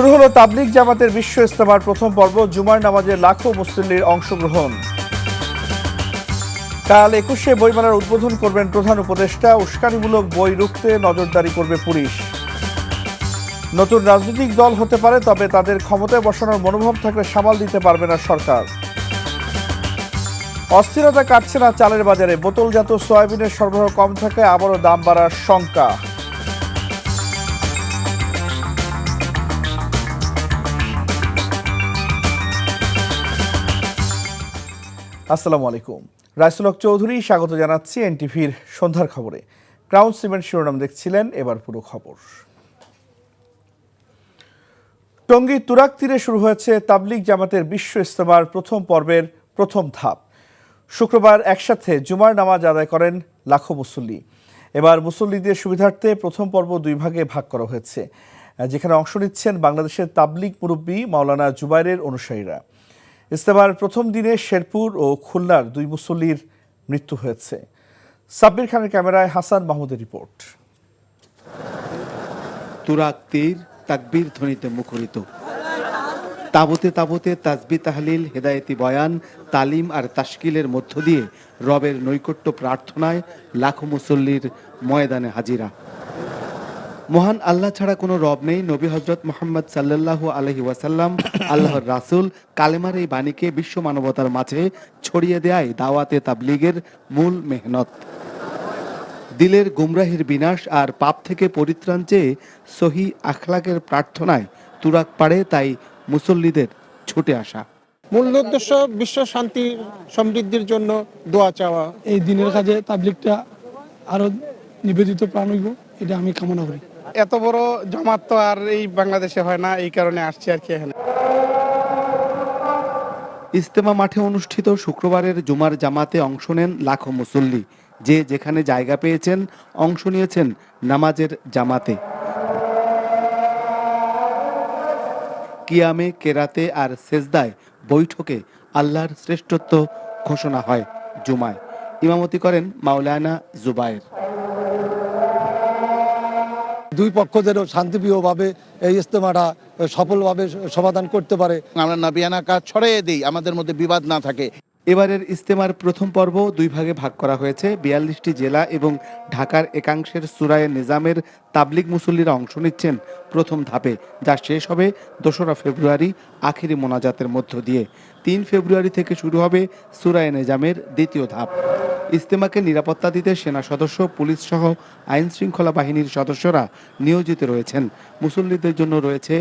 শুরু হলো তাবলিগ জামাতের বিশ্ব ইজতেমার প্রথম পর্ব। জুমার নামাজে লাখো মুসল্লির অংশগ্রহণ। কাল ২১শে বইমেলার উদ্বোধন করবেন প্রধান উপদেষ্টা। উস্কানিমূলক বই রুখতে নজরদারি করবে পুলিশ। নতুন রাজনৈতিক দল হতে পারে, তবে তাদের ক্ষমতায় বসানোর মনোভাব থাকলে সামাল দিতে পারবে না সরকার। অস্থিরতা কাটছে না চালের বাজারে। বোতলজাত সয়াবিনের সরবরাহ কম থাকায় আবারও দাম বাড়ার শঙ্কা। আসসালামু আলাইকুম। রাইসুল হক চৌধুরী স্বাগত জানাচ্ছি এনটিভির সন্ধ্যার খবরে। ক্রাউন সিমেন্ট শিরোনাম দেখছিলেন, এবার পুরো খবর। টঙ্গী তুরাগ তীরে শুরু হয়েছে তাবলিগ জামাতের বিশ্ব ইজতেমার প্রথম পর্বের প্রথম ধাপ। শুক্রবার একসাথে জুমার নামাজ আদায় করেন লাখো মুসল্লি। এবার মুসল্লিদের সুবিধার্থে প্রথম পর্ব দুই ভাগে ভাগ করা হয়েছে, যেখানে অংশ নিচ্ছেন বাংলাদেশের তাবলিগ মুরব্বী মাওলানা জুবাইরের অনুসারীরা। ইজতেমার প্রথম দিনে শেরপুর ও খুলনার দুই মুসল্লির মৃত্যু হয়েছে। সাব্বির খানের ক্যামেরায় হাসান মাহমুদের রিপোর্ট। তুরাগ তীর তাকবীর ধ্বনিতে মুখরিত। তাবতে তাবতে তাসবিহ তাহলিল, হেদায়েতি বয়ান, তালিম আর তাশকিলের মধ্য দিয়ে রবের নৈকট্য প্রার্থনায় লাখো মুসল্লির ময়দানে হাজিরা। মহান আল্লাহ ছাড়া কোনো রব নেই। নবী হজরত মোহাম্মদ সাল্লাল্লাহু আলাইহি ওয়াসাল্লাম আল্লাহর রাসূল কালেমার এই বাণীকে বিশ্ব মানবতার মাঝে ছড়িয়ে দেয় দাওয়াতে তাবলীগের মূল মেহনত। দিলের গুমরাহির বিনাশ আর পাপ থেকে পরিত্রাণ চেয়ে সহি আখলাকের প্রার্থনায় তুরাগ পাড়ে তাই মুসল্লিদের ছুটে আসা। মূল উদ্দেশ্য বিশ্ব শান্তি সমৃদ্ধির জন্য দোয়া চাওয়া। এই দিনের কাজে তাবলিগটা আরো নিবেদিত প্রাণ হইব, এটা আমি কামনা করি। এত বড় জামাত তো আর এই বাংলাদেশে হয় না, এই কারণে আসছি আর কি এখানে। ইজতেমা মাঠে অনুষ্ঠিত শুক্রবারের জুমার জামাতে অংশ নেন লাখো মুসল্লি। যে যেখানে জায়গা পেয়েছেন অংশ নিয়েছেন নামাজের জামাতে। কিয়ামে, কেরাতে আর সেজদায় বৈঠকে আল্লাহর শ্রেষ্ঠত্ব ঘোষণা হয় জুমায়। ইমামতি করেন মাওলানা জুবায়ের। দুই পক্ষ যেন শান্তিপ্রিয়ভাবে এই ইজতেমাটা সফলভাবে সমাধান করতে পারে। আমরা নাবিয়ানা কাজ ছড়িয়ে দিই, আমাদের মধ্যে বিবাদ না থাকে। এবারের ইজতেমার প্রথম পর্ব দুই ভাগে ভাগ করা হয়েছে। ৪২টি জেলা এবং ঢাকার একাংশের সুরায়ে নিজামের তাবলিগ মুসল্লিরা অংশ নিচ্ছেন প্রথম ধাপে, যা শেষ হবে ২রা ফেব্রুয়ারি আখিরি মোনাজাতের মধ্য দিয়ে। ৩ ফেব্রুয়ারি থেকে শুরু হবে সুরায়ে নিজামের দ্বিতীয় ধাপ। ইজতেমাকে নিরাপত্তা দিতে সেনা সদস্য, পুলিশ সহ আইন শৃঙ্খলা বাহিনীর সদস্যরা নিয়োজিত রয়েছেন। মুসল্লিদের জন্য রয়েছে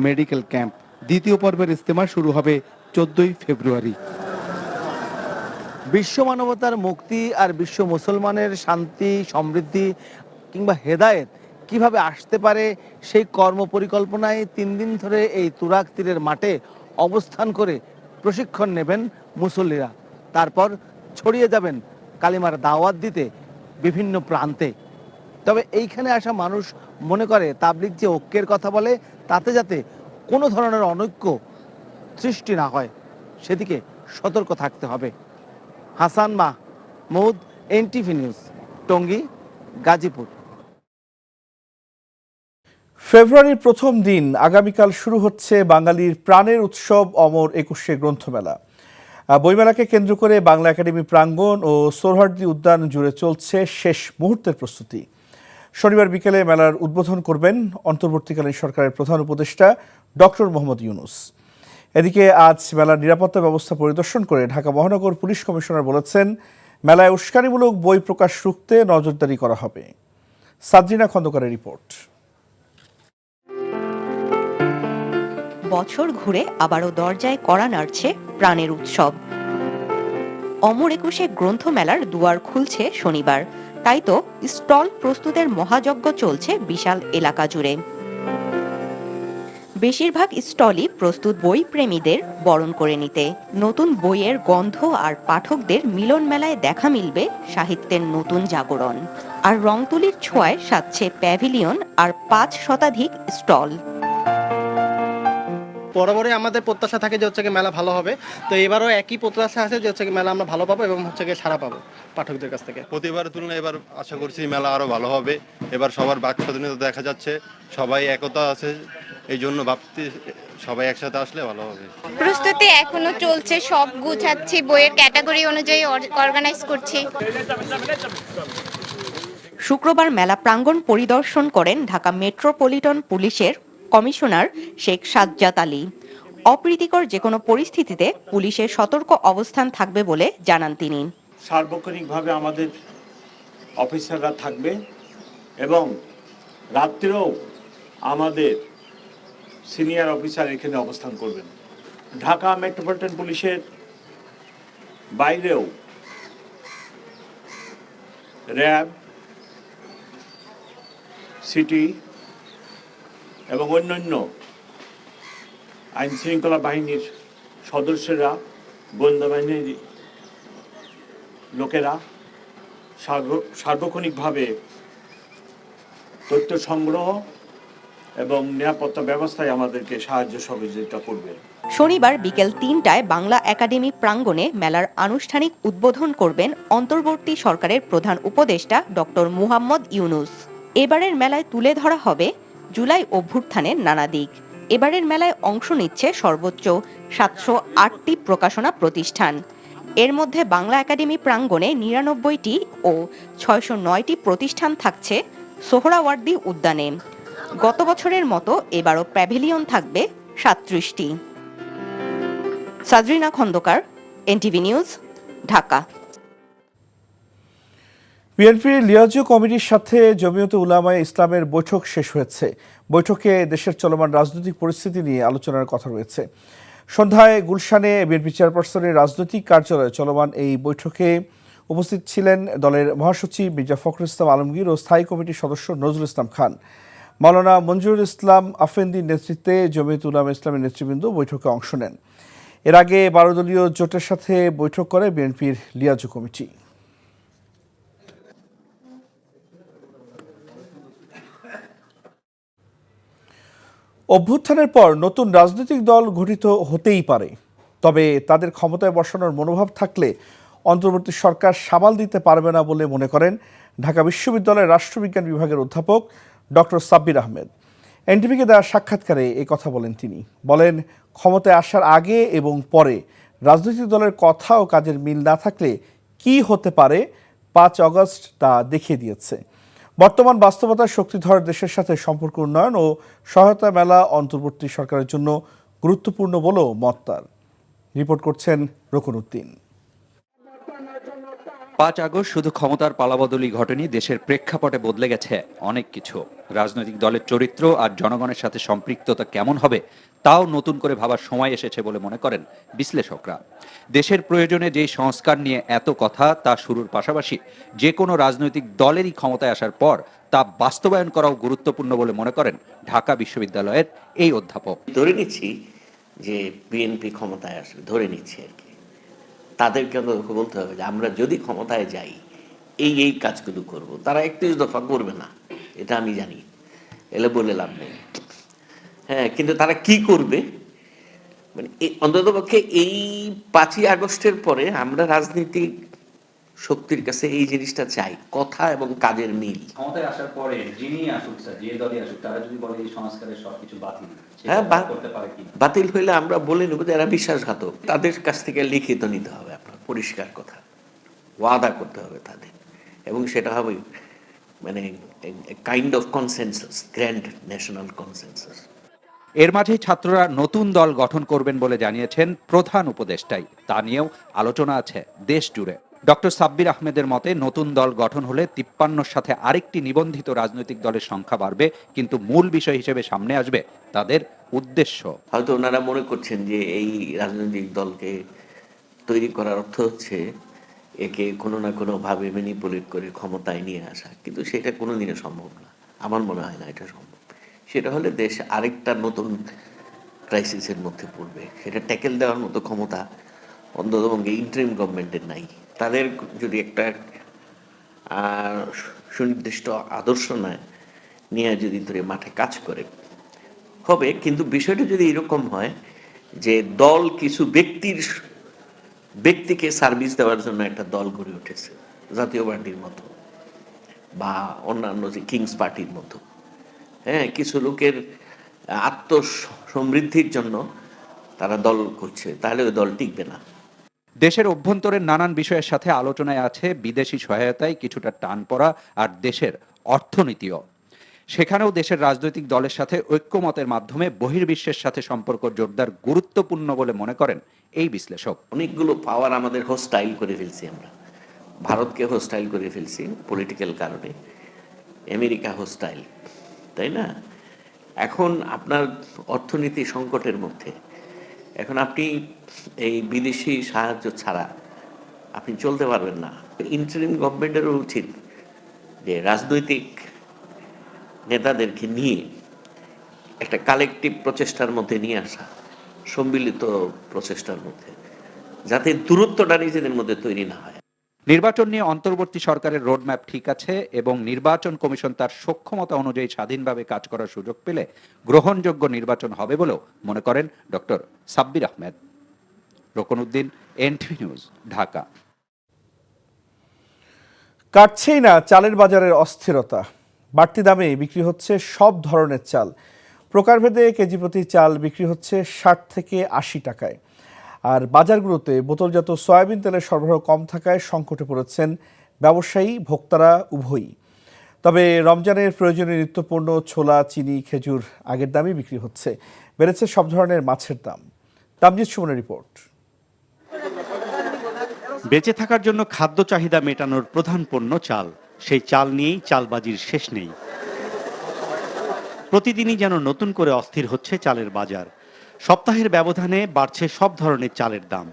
মেডিকেল ক্যাম্প। দ্বিতীয় পর্বের ইজতেমা শুরু হবে ১৪ই ফেব্রুয়ারি। বিশ্ব মানবতার মুক্তি আর বিশ্ব মুসলমানের শান্তি, সমৃদ্ধি কিংবা হেদায়েত কিভাবে আসতে পারে, সেই কর্মপরিকল্পনায় ৩ দিন ধরে এই তুরাগ তীরের মাঠে অবস্থান করে প্রশিক্ষণ নেবেন মুসল্লিরা। তারপর ছড়িয়ে যাবেন কালিমার দাওয়াত দিতে বিভিন্ন প্রান্তে। তবে এইখানে আসা মানুষ মনে করে তাবলিগ যে ঐক্যের কথা বলে, তাতে যাতে কোনো ধরনের অনৈক্য সৃষ্টি না হয়, সেদিকে সতর্ক থাকতে হবে। Hasan Mahmud, NTV news, Tongi, Gazipur. ফেব্রুয়ারির প্রথম দিন আগামীকাল শুরু হচ্ছে বাঙালির প্রাণের উৎসব অমর ২১শে গ্রন্থমেলা। বইমেলাকে কেন্দ্র করে বাংলা একাডেমি প্রাঙ্গণ ও সোহরাওয়ার্দী উদ্যান জুড়ে চলছে শেষ মুহূর্তের প্রস্তুতি। শনিবার বিকেলে মেলার উদ্বোধন করবেন অন্তর্বর্তীকালীন সরকারের প্রধান উপদেষ্টা ডক্টর মোহাম্মদ ইউনূস। এদিকে আজ মেলার নিরাপত্তা ব্যবস্থা পরিদর্শন করে ঢাকা মহানগর পুলিশ কমিশনার বলেছেন, মেলায় উস্কানিমূলক বই প্রকাশ রুখতে নজরদারি করা হবে। সাদরিনা খন্দকারের রিপোর্ট। বছর ঘুরে আবারও দরজায় কড়া নাড়ছে প্রাণের উৎসব। অমর ২১শে গ্রন্থমেলার দুয়ার খুলছে শনিবার। তাই তো স্টল প্রস্তুতের মহাযজ্ঞ চলছে বিশাল এলাকা জুড়ে। বেশিরভাগ স্টলই প্রস্তুত বই প্রেমীদের বরণ করে নিতে। নতুন বইয়ের গন্ধ আর পাঠকদের মিলন মেলায় দেখা মিলবে সাহিত্যের নতুন জাগরণ। আর রংতুলির ছোঁয়ায় সাজছে প্যাভিলিয়ন আর ৫ শতাধিক স্টল। বরাবরই আমাদের প্রত্যাশা থাকে যে হচ্ছে কি মেলা ভালো হবে, তো এবারও একই প্রত্যাশা আছে যে হচ্ছে কি মেলা আমরা ভালো পাবো এবং হচ্ছে কি সাড়া পাবো পাঠকদের কাছ থেকে। প্রতিবারের তুলনায় এবার আশা করছি মেলা আরো ভালো হবে। এবার সবার বাক স্বাধীনতা দেখা যাচ্ছে, সবাই একতা আছে, এই জন্য ভাবছি সবাই একসাথে আসলে ভালো হবে। প্রস্তুতি এখনো চলছে, সব গুছাচ্ছি, বইয়ের ক্যাটাগরি অনুযায়ী অর্গানাইজ করছি। শুক্রবার মেলা প্রাঙ্গণ পরিদর্শন করেন ঢাকা মেট্রোপলিটন পুলিশের কমিশনার শেখ সাজ্জাদ আলী। অপ্রীতিকর যে কোনো পরিস্থিতিতে পুলিশের সতর্ক অবস্থান থাকবে বলে জানান তিনি। সার্বক্ষণিকভাবে আমাদের অফিসাররা থাকবে এবং রাত্রেও আমাদের সিনিয়র অফিসার এখানে অবস্থান করবেন। ঢাকা মেট্রোপলিটন পুলিশের বাইরেও র্যাব, সিটি এবং অন্যান্য আইন শৃঙ্খলা বাহিনীর সদস্যরা, গোয়েন্দা বাহিনীর লোকেরা সার্বক্ষণিকভাবে তথ্য সংগ্রহ এবং নিরাপত্তা ব্যবস্থায় আমাদেরকে সাহায্য সহযোগিতা করবে। শনিবার বিকেল ৩টায় বাংলা একাডেমি প্রাঙ্গণে মেলার আনুষ্ঠানিক উদ্বোধন করবেন অন্তর্বর্তী সরকারের প্রধান উপদেষ্টা ডক্টর মুহাম্মদ ইউনুস। এবারের মেলায় তুলে ধরা হবে জুলাই অভ্যুত্থানের নানা দিক। এবারের মেলায় অংশ নিচ্ছে সর্বোচ্চ ৭০৮টি প্রকাশনা প্রতিষ্ঠান। এর মধ্যে বাংলা একাডেমি প্রাঙ্গণে ৯৯টি ও ৬০৯টি প্রতিষ্ঠান থাকছে সোহরাওয়ার্দী উদ্যানে। গত বছরের মতো এবারও প্যাভিলিয়ন থাকবে ৩৭টি। সাজরিনা খন্দকার, এনটিভি নিউজ, ঢাকা। বিএনপির লিয়াজু কমিটির সাথে জমিয়তে উলামায়ে ইসলামের বৈঠক শেষ হয়েছে। বৈঠকে দেশের চলমান রাজনৈতিক পরিস্থিতি নিয়ে আলোচনার কথা রয়েছে। সন্ধ্যায় গুলশানে বিএনপি চেয়ারপারসনের রাজনৈতিক কার্যালয়ে চলমান এই বৈঠকে উপস্থিত ছিলেন দলের মহাসচিব মির্জা ফখরুল ইসলাম আলমগীর ও স্থায়ী কমিটির সদস্য নজরুল ইসলাম খান। মাওলানা মঞ্জুরুল ইসলাম আফেন্দির নেতৃত্বে জমিয়তে উলামায়ে ইসলামের নেতৃবৃন্দ বৈঠকে অংশ নেন। এর আগে ১২ দলীয় জোটের সাথে বৈঠক করে বিএনপির লিয়াজু কমিটি। অভ্যুত্থানের পর নতুন রাজনৈতিক দল গঠিত হতেই পারে, তবে তাদের ক্ষমতায় বসানোর মনোভাব থাকলে অন্তর্বর্তী সরকার সামাল দিতে পারবে না বলে মনে করেন ঢাকা বিশ্ববিদ্যালয়ের রাষ্ট্রবিজ্ঞান বিভাগের অধ্যাপক ডক্টর সাব্বির আহমেদ। এনটিভিকে দেওয়া সাক্ষাৎকারে এ কথা বলেন তিনি। বলেন, ক্ষমতায় আসার আগে এবং পরে রাজনৈতিক দলের কথা ও কাজের মিল না থাকলে কি হতে পারে ৫ অগস্ট তা দেখিয়ে দিয়েছে। বর্তমান বাস্তবতার শক্তিধর দেশের সাথে সম্পর্ক উন্নয়ন ও সহায়তা মেলা অন্তর্বর্তী সরকারের জন্য গুরুত্বপূর্ণ বলেও মত তার। রিপোর্ট করছেন রকুন উদ্দিন। ৫ আগস্ট শুধু ক্ষমতার পালাবদলি ঘটেনি, দেশের প্রেক্ষাপটে বদলে গেছে অনেক কিছু। রাজনৈতিক দলের চরিত্র আর জনগণের সাথে সম্পৃক্ততা কেমন হবে তাও নতুন করে ভাবার সময় এসেছে বলে মনে করেন বিশ্লেষকরা। দেশের প্রয়োজনে যেই সংস্কার নিয়ে এত কথা তা শুরুর পাশাপাশি যে কোনো রাজনৈতিক দলেরই ক্ষমতায় আসার পর তা বাস্তবায়ন করাও গুরুত্বপূর্ণ বলে মনে করেন ঢাকা বিশ্ববিদ্যালয়ের এই অধ্যাপক। ধরে নিচ্ছি যে বিএনপি ক্ষমতায় আসবে, ধরে নিচ্ছি আর কি, তাদেরকে বলতে হবে যে আমরা যদি ক্ষমতায় যাই এই কাজগুলো করব। তারা ৩১ দফা করবে না, এটা আমি জানি, এলে বলে লাভ নেই। হ্যাঁ, কিন্তু তারা কি করবে, মানে অন্ততপক্ষে এই ৫ই আগস্টের পরে আমরা রাজনীতিক শক্তির কাছে এই জিনিসটা চাই, কথা এবং কাজের মিল। ক্ষমতায় আসার পরে যিনি আসুক, যে দলই আসুক, তারা যদি বলে এই সংস্কারের সবকিছু বাতিল, হ্যাঁ, করতে পারে কি? বাতিল হইলে আমরা বলে নেব যে এরা বিশ্বাসঘাতক। তাদের কাছ থেকে লিখিত নিতে হবে, আপনার পরিষ্কার কথা ওয়াদা করতে হবে তাদের, এবং সেটা হবে মানে kind of consensus, grand national consensus. এর মাঝেই ছাত্ররা নতুন দল গঠন করবেন বলে জানিয়েছেন প্রধান উপদেষ্টাই। তা নিয়েও আলোচনা আছে দেশ জুড়ে। ডক্টর সাব্বির আহমেদের মতে, নতুন দল গঠন হলে ৫৩-র সাথে আরেকটি নিবন্ধিত রাজনৈতিক দলের সংখ্যা বাড়বে, কিন্তু মূল বিষয় হিসেবে সামনে আসবে তাদের উদ্দেশ্য। হয়তো ওনারা মনে করছেন যে এই রাজনৈতিক দলকে তৈরি করার অর্থ হচ্ছে একে কোনো না কোনো ভাবে ম্যানিপুলেট করে ক্ষমতায় নিয়ে আসা, কিন্তু সেটা কোনোদিনও সম্ভব না। আমার মনে হয় না এটা সম্ভব। সেটা হলে দেশ আরেকটা নতুন ক্রাইসিসের মধ্যে পড়বে। সেটা ট্যাকেল দেওয়ার মতো ক্ষমতা অন্ততপক্ষে ইন্টারিম গভর্নমেন্টের নাই। তাদের যদি একটা সুনির্দিষ্ট আদর্শ নিয়ে যদি ধরে মাঠে কাজ করে, হবে, কিন্তু বিষয়টা যদি এরকম হয় যে দল কিছু ব্যক্তিকে সার্ভিস দেওয়ার জন্য একটা দল গড়ে উঠেছে, জাতীয় পার্টির মতো বা অন্যান্য যে কিংস পার্টির মতো, হ্যাঁ, কিছু লোকের আত্মসমৃদ্ধির জন্য তারা দল করছে, তাহলে ওই দল টিকবে না। দেশের অভ্যন্তরের নানান বিষয়ের সাথে আলোচনায় আছে বিদেশি সহায়তায় কিছুটা টান পড়া আর দেশের অর্থনীতিও। সেখানেও দেশের রাজনৈতিক দলের সাথে ঐক্যমতের মাধ্যমে বহির্বিশ্বের সাথে সম্পর্ক জোরদার গুরুত্বপূর্ণ বলে মনে করেন এই বিশ্লেষক। অনেকগুলো পাওয়ার আমাদের হোস্টাইল করে ফেলছি, আমরা ভারতকে হোস্টাইল করে ফেলছি পলিটিক্যাল কারণে, আমেরিকা হোস্টাইল, তাই না? এখন আপনার অর্থনীতি সংকটের মধ্যে, এখন আপনি এই বিদেশি সাহায্য ছাড়া আপনি চলতে পারবেন না। ইন্টারিম গভর্নমেন্টেরও উচিত যে রাজনৈতিক নেতাদেরকে নিয়ে একটা কালেকটিভ প্রচেষ্টার মধ্যে নিয়ে আসা, সম্মিলিত প্রচেষ্টার মধ্যে, যাতে দূরত্বটা নিজেদের মধ্যে তৈরি না হয়। নির্বাচন নিয়ে অন্তর্বর্তী সরকারের রোডম্যাপ ঠিক আছে এবং নির্বাচন কমিশন তার সক্ষমতা অনুযায়ী স্বাধীনভাবে কাজ করার সুযোগ পেলে গ্রহণযোগ্য নির্বাচন হবে বলেও মনে করেন doctor Sabbir Ahmed. Roknuddin, NTV news, Dhaka. কাটছেই না চালের বাজারের অস্থিরতা। বাড়তি দামে বিক্রি হচ্ছে সব ধরনের চাল। প্রকারভেদে কেজি প্রতি চাল বিক্রি হচ্ছে 60 থেকে 80 টাকায়। আর বাজারগুলোতে বোতলজাত সয়াবিন তেলের সরবরাহ কম থাকায় সংকটে পড়েছেন ব্যবসায়ী, ভোক্তারা উভয়ই। তবে রমজানের প্রয়োজনীয় নিত্যপণ্য ছোলা, চিনি, খেজুর আগের দামই বিক্রি হচ্ছে। বেড়েছে সব ধরনের মাছের দাম। তামজিদ সুমনের রিপোর্ট। বেঁচে থাকার জন্য খাদ্য চাহিদা মেটানোর প্রধান পণ্য চাল। সেই চাল নিয়েই চালবাজির শেষ নেই। প্রতিদিনই যেন নতুন করে অস্থির হচ্ছে চালের বাজার। সপ্তাহের ব্যবধানে বাড়ছে সব ধরনের চালের দাম।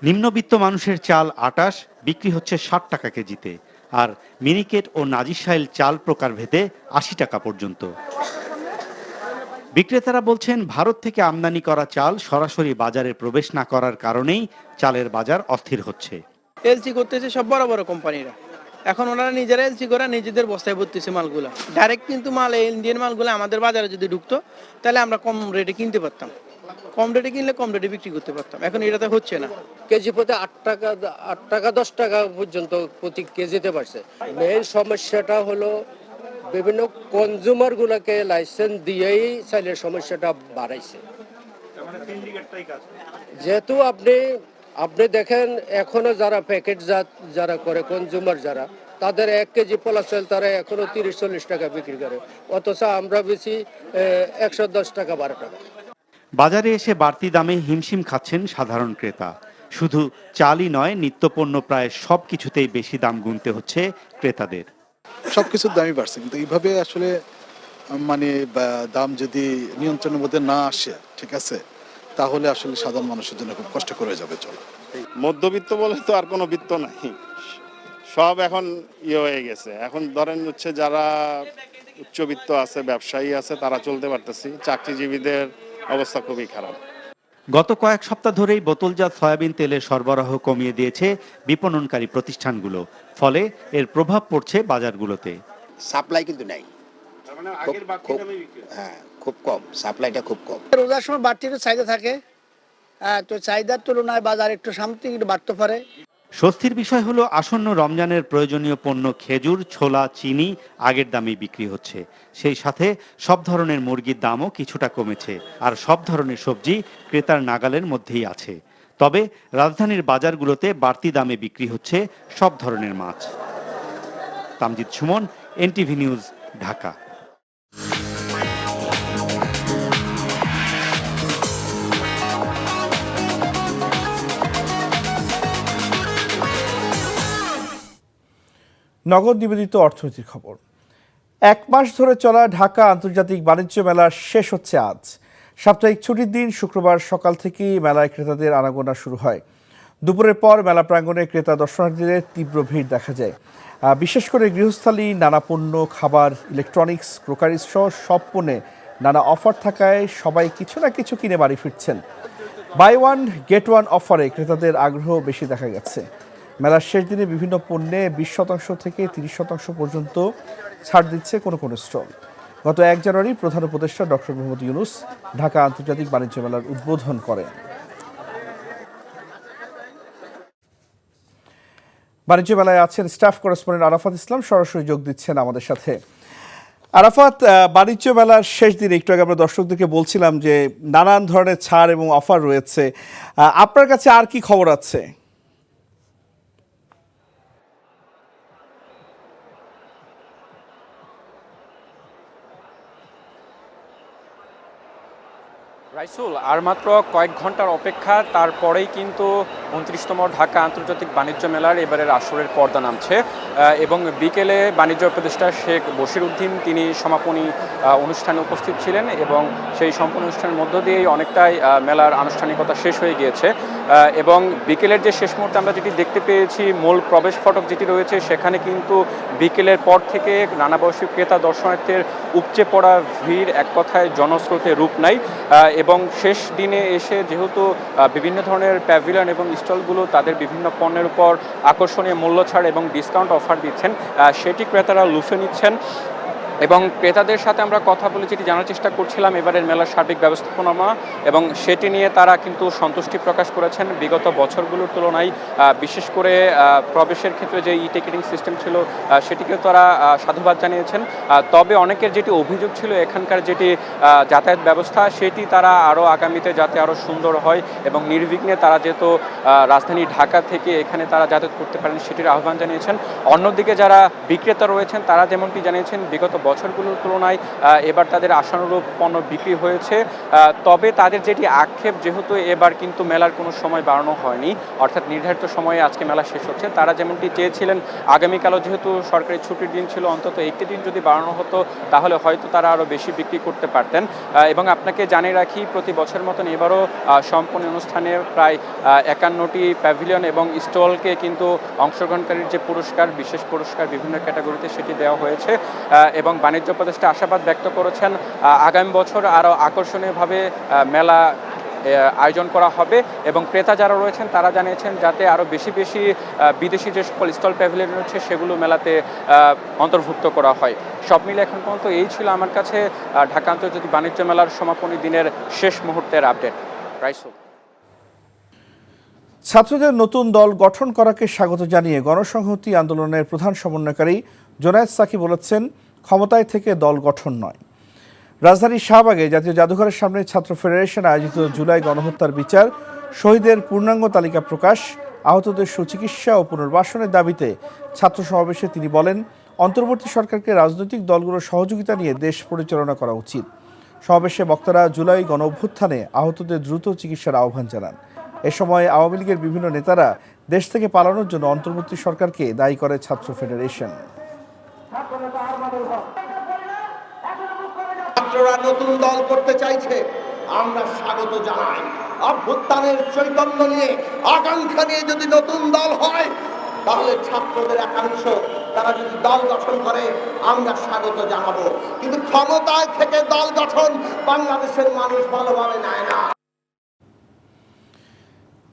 নিম্নবিত্ত মানুষের চাল 28 বিক্রি হচ্ছে 60 টাকা কেজিতে, আর মিনিকেট ও নাজিরশাইল চাল প্রকারভেদে 80 টাকা পর্যন্ত। বিক্রেতারা বলছেন, ভারত থেকে আমদানি করা চাল সরাসরি বাজারে প্রবেশ না করার কারণেই চালের বাজার অস্থির হচ্ছে। এলসি করতেছে সব বড় বড় কোম্পানিরা, এখন ওনারা নিজেরা এলসি করে নিজেদের বস্তায় ভরতেছে মালগুলো। ডাইরেক্ট কিন্তু মাল, ইন্ডিয়ান মালগুলো আমাদের বাজারে যদি ঢুকতো তাহলে আমরা কম রেটে কিনতে পারতাম, কম রেটে কিনলে কম রেটে বিক্রি করতে পারতাম। এখন এটা তো হচ্ছে না। কেজি প্রতি 8 টাকা 10 টাকা পর্যন্ত প্রতি কেজিতে পারছে। মেইন সমস্যাটা হলো বিভিন্ন কনজিউমার গুলোকে লাইসেন্স দিয়েই চাইলের সমস্যাটা বাড়াইছে। যেহেতু আপনি দেখেন এখনো যারা প্যাকেট যারা করে, কনজিউমার যারা, তাদের 1 কেজি পোলা চাল তারা এখনো 30-40 টাকা বিক্রি করে, অথচ আমরা বেশি 110 টাকা 12 টাকা। বাজারে এসে বাড়তি দামে হিমশিম খাচ্ছেন সাধারণ ক্রেতা। শুধু চালই নয়, নিত্যপণ্য প্রায় সব কিছুতেই বেশি দাম গুনতে হচ্ছে ক্রেতাদের। সবকিছুর দামই বাড়ছে, কিন্তু এইভাবে আসলে মানে দাম যদি নিয়ন্ত্রণের মধ্যে না আসে, ঠিক আছে, তাহলে আসলে সাধারণ মানুষের জন্য খুব কষ্টকর হয়ে যাবে চলা। মধ্যবিত্ত বলে তো আর কোনো বিত্ত নাই, সব এখন হয়ে গেছে। এখন ধরেন হচ্ছে যারা উচ্চবিত্ত আছে, ব্যবসায়ী আছে, তারা চলতে পারতেছি, চাকরিজীবীদের অবস্থা খুবই খারাপ। গত কয়েক সপ্তাহ ধরেই বোতলজাত সয়াবিন তেলের সরবরাহ কমিয়ে দিয়েছে বিপণনকারী প্রতিষ্ঠানগুলো, ফলে এর প্রভাব পড়ছে বাজারগুলোতে। সাপ্লাই কিন্তু নাই, খুব কম, সাপ্লাইটা খুব কম। রোজার সময় বাড়তি চাহিদা থাকে, তো চাহিদার তুলনায় বাজার একটু সামথিং একটু বাড়তে পারে। স্বস্তির বিষয় হলো আসন্ন রমজানের প্রয়োজনীয় পণ্য খেজুর, ছোলা, চিনি আগের দামেই বিক্রি হচ্ছে। সেই সাথে সব ধরনের মুরগির দামও কিছুটা কমেছে, আর সব ধরনের সবজি ক্রেতার নাগালের মধ্যেই আছে। তবে রাজধানীর বাজারগুলোতে বাড়তি দামে বিক্রি হচ্ছে সব ধরনের মাছ। Tamjid Suman, NTV news, Dhaka. নগদ নিবেদিত অর্থনীতির খবর। 1 মাস ধরে চলা ঢাকা আন্তর্জাতিক বাণিজ্য মেলা শেষ হচ্ছে আজ। সাপ্তাহিক ছুটির দিন শুক্রবার সকাল থেকেই মেলায় ক্রেতাদের আনাগোনা শুরু হয়। দুপুরের পর মেলা প্রাঙ্গণে ক্রেতা দর্শনার্থীদের তীব্র ভিড় দেখা যায়। বিশেষ করে গৃহস্থালী, নানা পণ্য, খাবার, ইলেকট্রনিক্স, ক্রোকারিজ সহ সব পণ্যে নানা অফার থাকায় সবাই কিছু না কিছু কিনে বাড়ি ফিরছেন। বাই ওয়ান গেট ওয়ান অফারে ক্রেতাদের আগ্রহ বেশি দেখা গেছে। মেলার শেষ দিনে বিভিন্ন পণ্যে 20% থেকে 30% পর্যন্ত ছাড় দিচ্ছে কোনো কোনো স্টল। গত 1 জানুয়ারি প্রধান উপদেষ্টা ডক্টর মোহাম্মদ ইউনূস ঢাকা আন্তর্জাতিক বাণিজ্য মেলার উদ্বোধন করেন। বাণিজ্য মেলায় আছেন স্টাফ করেসপন্ডেন্ট আরাফাত ইসলাম, সরাসরি যোগ দিচ্ছেন আমাদের সাথে। আরাফাত, বাণিজ্য মেলার শেষ দিন একটু আগে আমরা দর্শকদেরকে বলছিলাম যে নানান ধরনের ছাড় এবং অফার রয়েছে, আপনার কাছে আর কি খবর আছে? রাইসুল, আর মাত্র কয়েক ঘন্টার অপেক্ষা, তারপরেই কিন্তু 29তম ঢাকা আন্তর্জাতিক বাণিজ্য মেলার এবারের আসরের পর্দা নামছে এবং বিকেলে বাণিজ্য উপদেষ্টা শেখ বশিরউদ্দিন তিনি সমাপনী অনুষ্ঠানে উপস্থিত ছিলেন এবং সেই সম্পূর্ণ অনুষ্ঠানের মধ্য দিয়েই অনেকটাই মেলার আনুষ্ঠানিকতা শেষ হয়ে গিয়েছে এবং বিকেলের যে শেষ মুহূর্তে আমরা যেটি দেখতে পেয়েছি, মূল প্রবেশ ফটক যেটি রয়েছে সেখানে কিন্তু বিকেলের পর থেকে নানা বয়সী ক্রেতা দর্শনার্থীর উপচে পড়া ভিড় এক কথায় জনস্রোতে রূপ নেয় এবং শেষ দিনে এসে যেহেতু বিভিন্ন ধরনের প্যাভিলিয়ন এবং স্টলগুলো তাদের বিভিন্ন পণ্যের উপর আকর্ষণীয় মূল্য ছাড় এবং ডিসকাউন্ট অফার দিচ্ছেন, সেটি ক্রেতারা লুফে নিচ্ছেন এবং ক্রেতাদের সাথে আমরা কথা বলে যেটি জানার চেষ্টা করছিলাম এবারের মেলার সার্বিক ব্যবস্থাপনা এবং সেটি নিয়ে তারা কিন্তু সন্তুষ্টি প্রকাশ করেছেন বিগত বছরগুলোর তুলনায়। বিশেষ করে প্রবেশের ক্ষেত্রে যে ই টিকেটিং সিস্টেম ছিল সেটিকে তারা সাধুবাদ জানিয়েছেন। তবে অনেকের যেটি অভিযোগ ছিল এখানকার যেটি যাতায়াত ব্যবস্থা সেটি তারা আরও আগামীতে যাতে আরও সুন্দর হয় এবং নির্বিঘ্নে তারা যেহেতু রাজধানী ঢাকা থেকে এখানে তারা যাতায়াত করতে পারেন সেটির আহ্বান জানিয়েছেন। অন্যদিকে যারা বিক্রেতা রয়েছেন তারা যেমনটি জানিয়েছেন বিগত বছরগুলোর তুলনায় এবার তাদের আশানুরূপ পণ্য বিক্রি হয়েছে, তবে তাদের যেটি আক্ষেপ যেহেতু এবার কিন্তু মেলার কোনো সময় বাড়ানো হয়নি, অর্থাৎ নির্ধারিত সময়ে আজকে মেলা শেষ হচ্ছে, তারা যেমনটি চেয়েছিলেন আগামীকালও যেহেতু সরকারি ছুটির দিন ছিল অন্তত একটি দিন যদি বাড়ানো হতো তাহলে হয়তো তারা আরও বেশি বিক্রি করতে পারতেন। এবং আপনাকে জানিয়ে রাখি প্রতি বছরের মতন এবারও সম্পূর্ণ অনুষ্ঠানে প্রায় 51টি প্যাভিলিয়ন এবং স্টলকে কিন্তু অংশগ্রহণকারীর যে পুরস্কার, বিশেষ পুরস্কার বিভিন্ন ক্যাটাগরিতে সেটি দেওয়া হয়েছে এবং বাণিজ্য উপদেষ্টা আশাবাদ ব্যক্ত করেছেন আগামী বছর আরও আকর্ষণীয়ভাবে মেলা আয়োজন করা হবে এবং ক্রেতা যারা রয়েছেন তারা জানিয়েছেন যাতে আরও বেশি বেশি বিদেশি যে সকল স্টল প্যাভিলিয়ন রয়েছে সেগুলো মেলাতে অন্তর্ভুক্ত করা হয়। সব মিলে এখন পর্যন্ত এই ছিল আমার কাছে ঢাকা আন্তর্জাতিক বাণিজ্য মেলার সমাপনী দিনের শেষ মুহূর্তের আপডেট। রাইসুল। ছাত্রদের নতুন দল গঠন করাকে স্বাগত জানিয়ে গণসংহতি আন্দোলনের প্রধান সমন্বয়কারী জোনায়েদ সাকি বলেছেন, ক্ষমতায় থেকে দল গঠন নয়। রাজধানীর শাহবাগে জাতীয় জাদুঘরের সামনে ছাত্র ফেডারেশন আয়োজিত জুলাই গণহত্যার বিচার, শহীদের পূর্ণাঙ্গ তালিকা প্রকাশ, আহতদের সুচিকিৎসা ও পুনর্বাসনের দাবিতে ছাত্র সমাবেশে তিনি বলেন, অন্তর্বর্তী সরকারকে রাজনৈতিক দলগুলোর সহযোগিতা নিয়ে দেশ পরিচালনা করা উচিত। সমাবেশে বক্তারা জুলাই গণঅভ্যুত্থানে আহতদের দ্রুত চিকিৎসার আহ্বান জানান। এ সময় আওয়ামী লীগের বিভিন্ন নেতারা দেশ থেকে পালানোর জন্য অন্তর্বর্তী সরকারকে দায়ী করে ছাত্র ফেডারেশন। ছাত্ররা নতুন দল করতে চাইছে, আমরা স্বাগত জানাই। অভ্যুত্থানের চৈতন্য নিয়ে, আকাঙ্ক্ষা নিয়ে যদি নতুন দল হয় তাহলে ছাত্রদের একাংশ তারা যদি দল গঠন করে আমরা স্বাগত জানাবো, কিন্তু ক্ষমতায় থেকে দল গঠন বাংলাদেশের মানুষ ভালোভাবে নেয় না।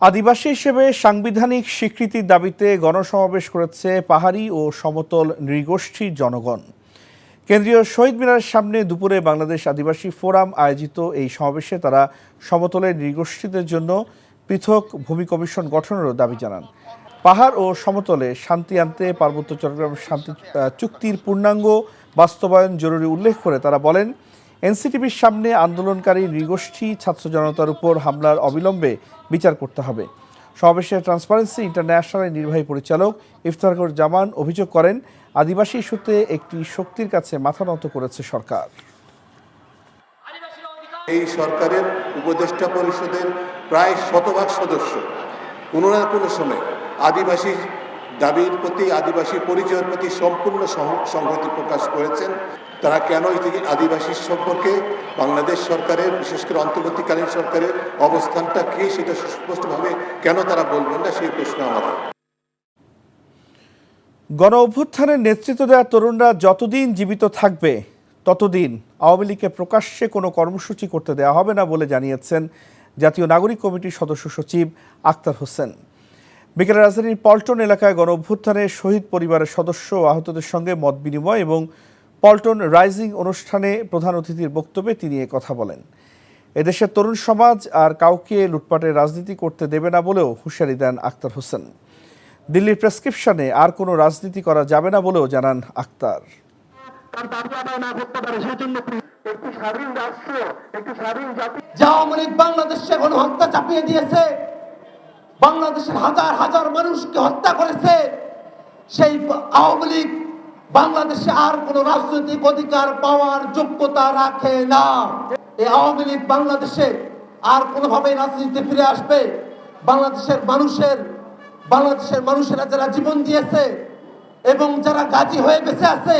আদিবাসী হিসেবে সাংবিধানিক স্বীকৃতির দাবিতে গণসমাবেশ করেছে পাহাড়ি ও সমতল নৃগোষ্ঠীর জনগণ। কেন্দ্রীয় শহীদ মিনারের সামনে দুপুরে বাংলাদেশ আদিবাসী ফোরাম আয়োজিত এই সমাবেশে তারা সমতলের নৃগোষ্ঠীদের জন্য পৃথক ভূমি কমিশন গঠনেরও দাবি জানান। পাহাড় ও সমতলে শান্তি আনতে পার্বত্য চট্টগ্রাম শান্তি চুক্তির পূর্ণাঙ্গ বাস্তবায়ন জরুরি উল্লেখ করে তারা বলেন, এনসিটিভির সামনে আন্দোলনকারী নৃগোষ্ঠী ছাত্র জনতার উপর হামলার অবিলম্বে বিচার করতে হবে। সমাবেশে ট্রান্সপারেন্সি ইন্টারন্যাশনালের নির্বাহী পরিচালক ইফতার জামান অভিযোগ করেন, আদিবাসী ইস্যুতে একটি শক্তির কাছে মাথা নত করেছে সরকার। এই সরকারের উপদেষ্টা পরিষদের প্রায় শতভাগ সদস্য কোনো না কোনো সময় আদিবাসী দাবির প্রতি, আদিবাসী পরিচয়ের প্রতি সম্পূর্ণ সংহতি প্রকাশ করেছেন। তারা কেন আদিবাসী সম্পর্কে বাংলাদেশ সরকারের, বিশেষ করে অন্তর্বর্তীকালীন সরকারের অবস্থানটা কি সেটা সুস্পষ্টভাবে কেন তারা বলবেন না, সেই প্রশ্ন আমাদের। গণ অভ্যুত্থানের নেতৃত্ব দেওয়া তরুণরা যতদিন জীবিত থাকবে ততদিন আওয়ামী লীগকে প্রকাশ্যে কোনো কর্মসূচি করতে দেওয়া হবে না বলে জানিয়েছেন জাতীয় নাগরিক কমিটির সদস্য সচিব আক্তার হোসেন। বিকেলে রাজধানীর পল্টন এলাকায় গণ অভ্যুত্থানে শহীদ পরিবারের সদস্য ও আহতদের সঙ্গে মত বিনিময় এবং পল্টন রাইজিং অনুষ্ঠানে প্রধান অতিথির বক্তব্যে তিনি কথা বলেন। এদেশের তরুণ সমাজ আর কাউকে লুটপাটের রাজনীতি করতে দেবে না বলেও হুঁশিয়ারি দেন আক্তার হোসেন। দিল্লির প্রেসক্রিপশনে আর কোনো রাজনীতি করা যাবে না বলেও জানান আক্তার। আওয়ামী লীগ বাংলাদেশে গণহত্যা চাপিয়ে দিয়েছে, বাংলাদেশের হাজার হাজার মানুষকে হত্যা করেছে। সেই আওয়ামী লীগ বাংলাদেশে আর কোনো রাজনৈতিক অধিকার পাওয়ার যোগ্যতা রাখে না। এই আওয়ামী লীগ বাংলাদেশে আর কোনোভাবেই রাজনীতিতে ফিরে আসবে। বাংলাদেশের মানুষেরা যারা জীবন দিয়েছে এবং যারা গাজী হয়ে বেঁচে আছে,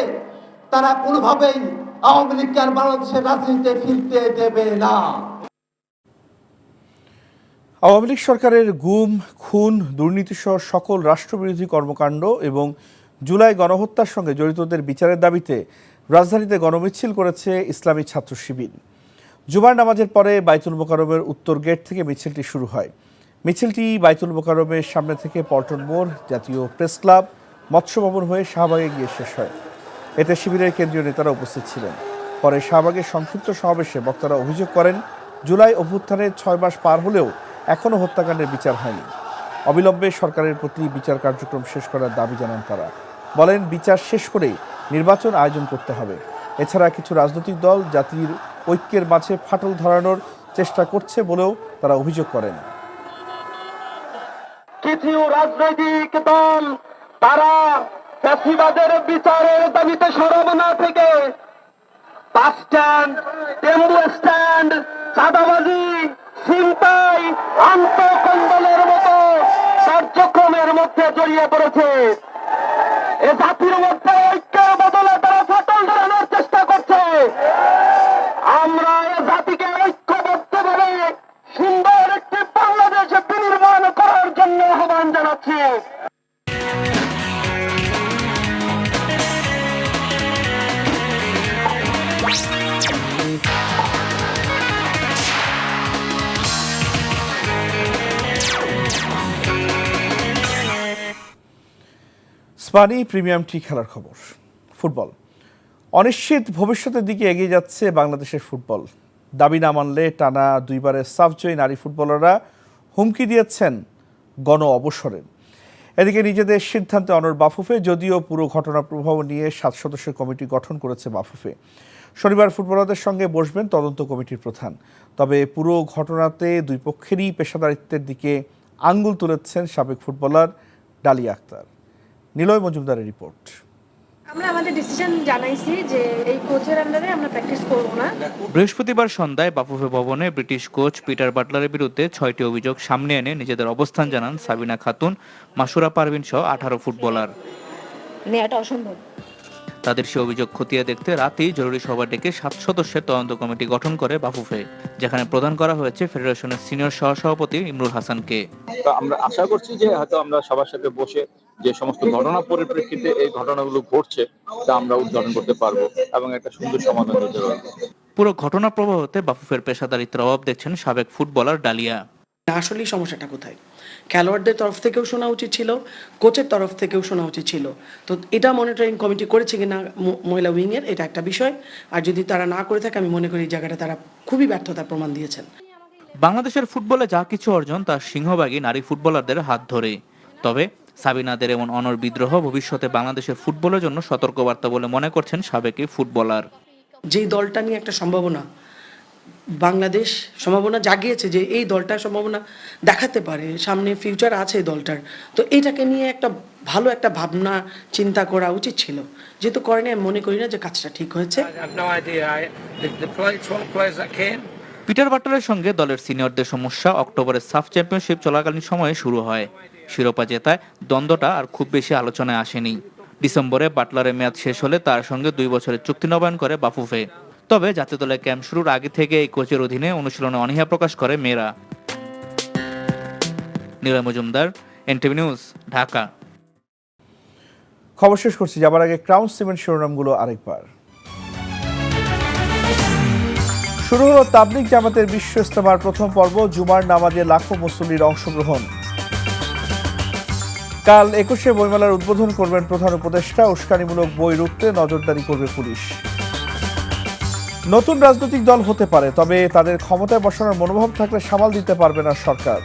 তারা কোনোভাবেই আওয়ামী লীগকে আর বাংলাদেশের রাজনীতিতে ফিরতে দেবে না। আওয়ামী লীগ সরকারের গুম, খুন, দুর্নীতিসহ সকল রাষ্ট্রবিরোধী কর্মকাণ্ড এবং জুলাই গণহত্যার সঙ্গে জড়িতদের বিচারের দাবিতে রাজধানীতে গণমিছিল করেছে ইসলামী ছাত্র শিবির। জুমার নামাজের পরে বাইতুল মোকাররমের উত্তর গেট থেকে মিছিলটি শুরু হয়। মিছিলটি বাইতুল মোকাররমের সামনে থেকে পল্টন মোড়, জাতীয় প্রেস ক্লাব, মৎস্য ভবন হয়ে শাহবাগে গিয়ে শেষ হয়। এতে শিবিরের কেন্দ্রীয় নেতারা উপস্থিত ছিলেন। পরে শাহবাগের সংক্ষিপ্ত সমাবেশে বক্তারা অভিযোগ করেন, জুলাই অভ্যুত্থানের 6 মাস পার হলেও এখনও হত্যাকাণ্ডের বিচার হয়নি। অবিলম্বে সরকারের প্রতি বিচার কার্যক্রম শেষ করার দাবি জানান তারা। বলেন, বিচার শেষ করেই নির্বাচন আয়োজন করতে হবে। এছাড়া কিছু রাজনৈতিক দল জাতির ঐক্যের মাঝে ফাটল ধরানোর চেষ্টা করছে বলেও তারা অভিযোগ করেন। কিছু রাজনৈতিক দল তারা ফ্যাসিবাদের বিচারের দাবিতে সরব না থেকে বাস স্ট্যান্ড, টেম্পু স্ট্যান্ড, চাঁদাবাজি, ছিনতাই, আন্তঃকন্দলের মতো কার্যক্রমের মধ্যে জড়িয়ে পড়েছে। এ জাতির মধ্যে ঐক্যের বদলে তারা ফাটল ধরানোর চেষ্টা করছে। আমরা এ জাতিকে ঐক্যবদ্ধভাবে সুন্দর একটি বাংলাদেশ বিনির্মাণ করার জন্য আহ্বান জানাচ্ছি। স্পানি প্রিমিয়াম টি খেলার খবর। ফুটবল অনিশ্চিত ভবিষ্যতের দিকে এগিয়ে যাচ্ছে বাংলাদেশের ফুটবল। দাবি না মানলে টানা 2 বারের সাফজয়ী নারী ফুটবলাররা হুমকি দিয়েছেন গণ অবসরের। এদিকে নিজেদের সিদ্ধান্তে অনড় বাফুফে, যদিও পুরো ঘটনার প্রভাব নিয়ে 7 সদস্যের কমিটি গঠন করেছে বাফুফে। শনিবার ফুটবলারদের সঙ্গে বসবেন তদন্ত কমিটির প্রধান। তবে পুরো ঘটনাতে দুই পক্ষেরই পেশাদারিত্বের দিকে আঙ্গুল তুলেছেন সাবেক ফুটবলার ডালিয়া আক্তার। নিলয় মজুমদারের রিপোর্ট। আমরা আমাদের ডিসিশন জানাইছি যে এই কোচের আন্ডারে আমরা প্র্যাকটিস করব না। বৃহস্পতিবার সন্ধ্যায় বাফুফে ভবনে ব্রিটিশ কোচ পিটার বাটলারের বিরুদ্ধে 6টি অভিযোগ সামনে এনে নিজেদের অবস্থান জানান সাবিনা খাতুন, মাসুরা পারভিন সহ 18 ফুটবলার। নেওয়াটা অসম্ভব। তাদের সে অভিযোগ খতিয়ে দেখতে রাতেই জরুরি সভা ডেকে 7 সদস্যের তদন্ত কমিটি গঠন করে বাফুফে, যেখানে প্রদান করা হয়েছে ফেডারেশনের সিনিয়র সহসভাপতি ইমরুল হাসানকে। আমরা আশা করছি যে হয়তো আমরা সবার সাথে বসে যে সমস্ত ঘটনা পরিপ্রেক্ষিতে এই ঘটনাগুলো ঘটছে তা আমরা উদ্ঘাটন করতে পারবো এবং একটা সুন্দর সমাধান দিতে পারবো। পুরো ঘটনা প্রবাহতে বাফুফের পেশাদারিত্বের অভাব দেখছেন সাবেক ফুটবলার ডালিয়া। আসলে সমস্যাটা কোথায়? খেলোয়াড়দের তরফ থেকেও শোনা উচিত ছিল, কোচের তরফ থেকেও শোনা উচিত ছিল। তো এটা মনিটরিং কমিটি করেছে কিনা মহিলা উইংয়ের, এটা একটা বিষয়। আর যদি তারা না করে থাকে, আমি মনে করি এই জায়গাটা তারা খুবই ব্যর্থতার প্রমাণ দিয়েছেন। বাংলাদেশের ফুটবলে যা কিছু অর্জন তার সিংহভাগই নারী ফুটবলারদের হাত ধরে। তবে সাবিনাদের এমন অনড় বিদ্রোহ ভবিষ্যতে বাংলাদেশের ফুটবলের জন্য সতর্কবার্তা বলে মনে করছেন সাবেক ফুটবলার। যেই দলটা নিয়ে একটা সম্ভাবনা বাংলাদেশ সম্ভাবনা জাগিয়েছে, যে এই দলটা সম্ভাবনা দেখাতে পারে, সামনে ফিউচার আছে এই দলটার, তো এইটাকে নিয়ে একটা ভালো একটা ভাবনা চিন্তা করা উচিত ছিল। যেহেতু করেনি, আমি মনে করি না যে কাজটা ঠিক হয়েছে। পিটার বাটলারের সঙ্গে দলের সিনিয়রদের সমস্যা অক্টোবরের সাফ চ্যাম্পিয়নশিপ চলাকালীন সময়ে শুরু হয়। শিরোপা জেতায় দ্বন্দ্বটা আর খুব বেশি আলোচনায় আসেনি। ডিসেম্বরে বাটলারের মেয়াদ শেষ হলে তার সঙ্গে 2 বছরের চুক্তি নবায়ন করে বাফুফে। তবে জাতীয় দলের ক্যাম্প শুরুর আগে থেকে এই কোচের অধীনে অনুশীলনে অনীহা প্রকাশ করে মেয়েরা। Niloy Majumdar, NTV news, Dhaka. খবর শেষ করছি, যাবার আগে ক্রাউন সিমেন্ট শিরোনামগুলো আরেকবার। শুরু হলো তাবলিগ জামাতের বিশ্ব ইজতেমার প্রথম পর্ব। জুমার নামাজে লাখো মুসল্লির অংশগ্রহণ। কাল 21শে বইমেলার উদ্বোধন করবেন প্রধান উপদেষ্টা। উস্কানিমূলক বই রুখতে নজরদারি করবে পুলিশ। নতুন রাজনৈতিক দল হতে পারে, তবে তাদের ক্ষমতায় বসানোর মনোভাব থাকলে সামাল দিতে পারবে না সরকার।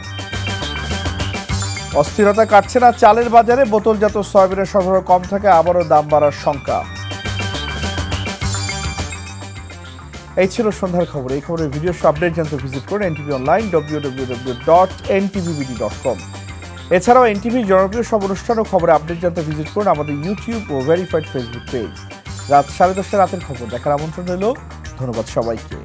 অস্থিরতা কাটছে না চালের বাজারে, বোতলজাত সয়াবিনের সরবরাহ কম থাকে, আবারও দাম বাড়ার শঙ্কা। এই ছিল সন্ধ্যার খবর। এই খবরের ভিডিও আপডেট জানতে ভিজিট করুন এনটিভি অনলাইন www.ntvbd.com। এছাড়াও এনটিভি জনপ্রিয় সব অনুষ্ঠান ও খবরে আপডেট জানতে ভিজিট করুন আমাদের ইউটিউব ও ভেরিফাইড ফেসবুক পেজ। রাত 10:30 রাতের খবর দেখার আমন্ত্রণ রইল। ধন্যবাদ সবাইকে।